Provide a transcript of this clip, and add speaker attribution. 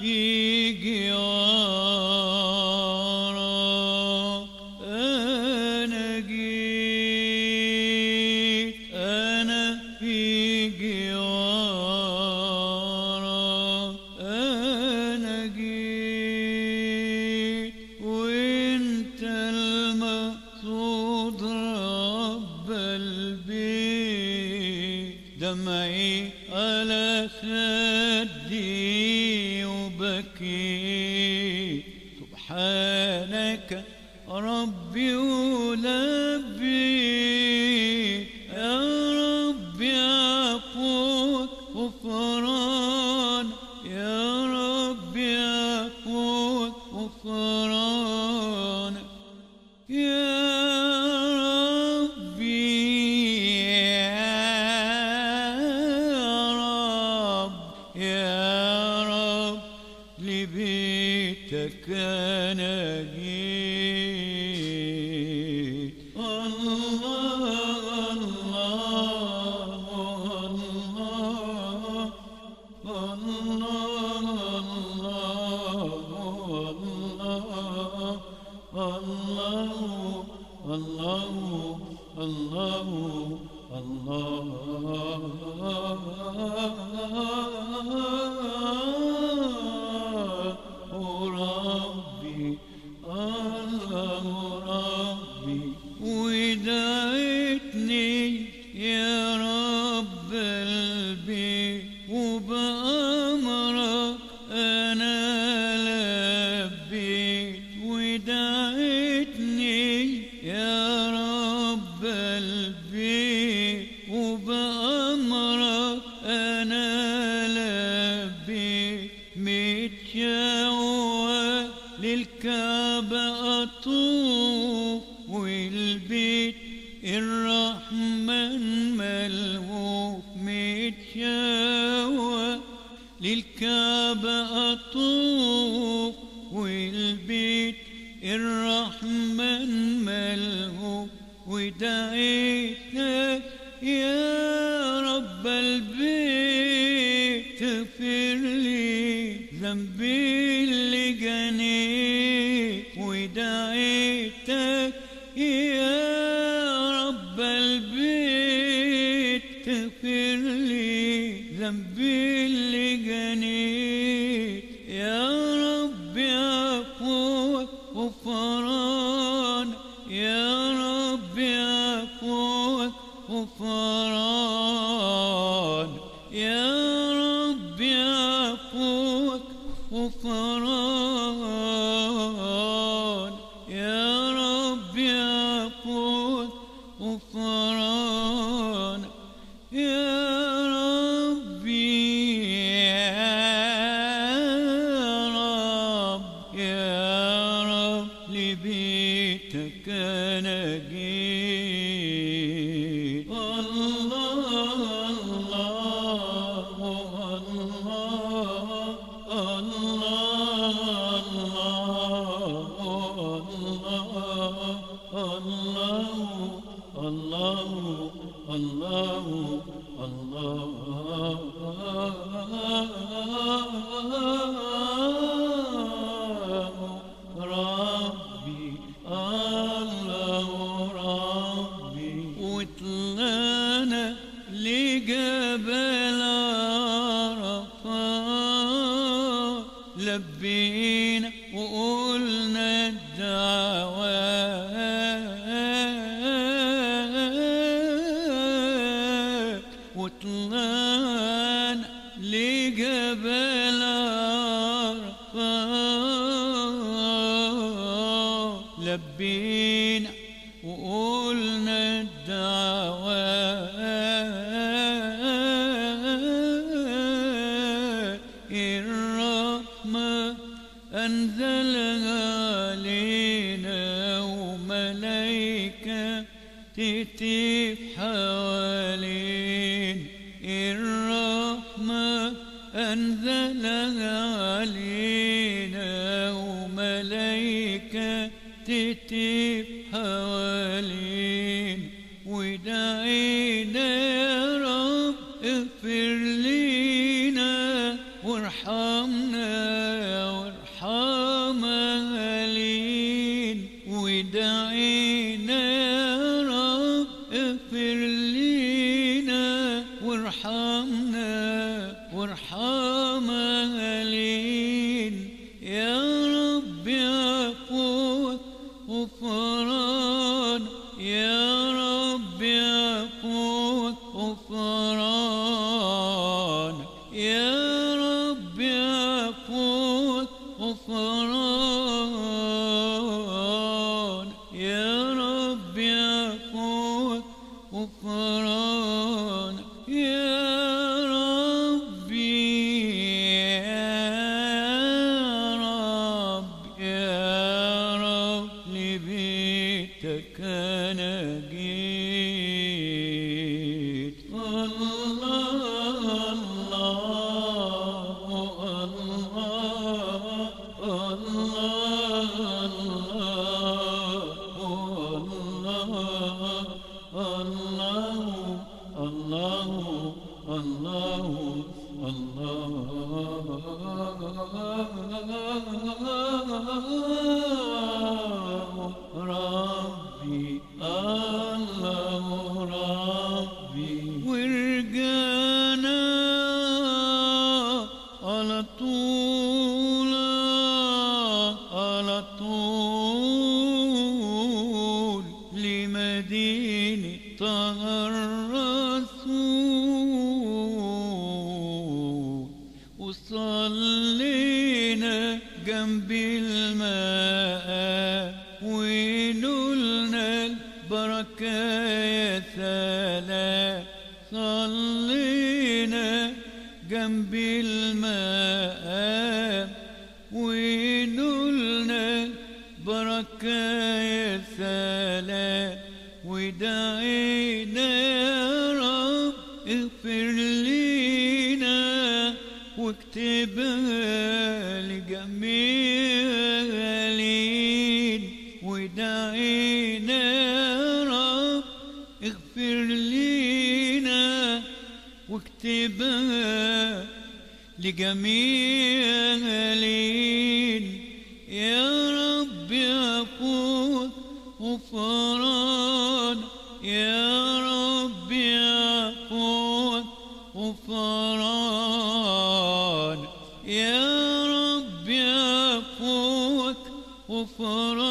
Speaker 1: في جوارك، أنا جيت، أنا في جوارك، أنا جيت، وانت المقصود رب البيت. دمعي على خدي وبكيت، سبحانك ربي ولبيت. يا ربي عفوك غفران، يا ربي عفوك غفران، يا ربي يا رب لبيتك أنا جيت. الله الله الله الله الله ربي الله ربي. ودعيتني يا رب البيت، وبأمرك أنا لبيت. ودعيتني يا رب البيت، وبأمرك أنا لبيت. متشوق للكعبة أطوف، والبيت الرحمن ملهوف. متشوق للكعبة أطوف، والبيت الرحمن ملهوف. ودعيتك يا رب البيت، اغفر لي ذنبي اللي جنيت. ودعيتك يا رب البيت، اغفر لي ذنبي اللي جنيت. يا رب عفوك غفران، يا رب عفوك غفران، يا رب عفوك غفران، يا رب عفوك غفران، يا ربي يا رب لبيتك أنا جيت. الله الله الله ربي الله ربي. وطلعنا لجبل عرفات، لبينا وقلنا الدعوات. وطلعنا لجبل عرفات، لبينا وقلنا الدعوات. الرحمة أنزلها علينا، وملايكة تطيف حوالين. الرحمة أنزلها علينا، وملايكة تطيف حوالين. ودعينا يا رب اغفر لينا وارحمنا وارحم أهالينا، ودعينا يا رب اغفر لينا، وارحمنا وارحم أهالينا يا رب يا قوة غفران، يا رب يا قوة غفران، يا رب يا قوة غفران، يا رب يا قوة غفران، يا ربي يا رب لبيتك أنا جيت. الله ربي الله ربي. ورجعنا على طول على طول لمدينة طه الرسول، وصلينا جنب الماء ونلنا البركة يا سلام. صلينا جنب الماء ونلنا البركة يا سلام، ودعينا يا رب اغفر لينا، واكتبها لجميع أهالينا، ودعينا يا رب اغفر لينا، واكتبها لجميع أهالينا يا رب يا قوة غفران، يا رب يا قوة غفران، يا رب يا قوة غفران.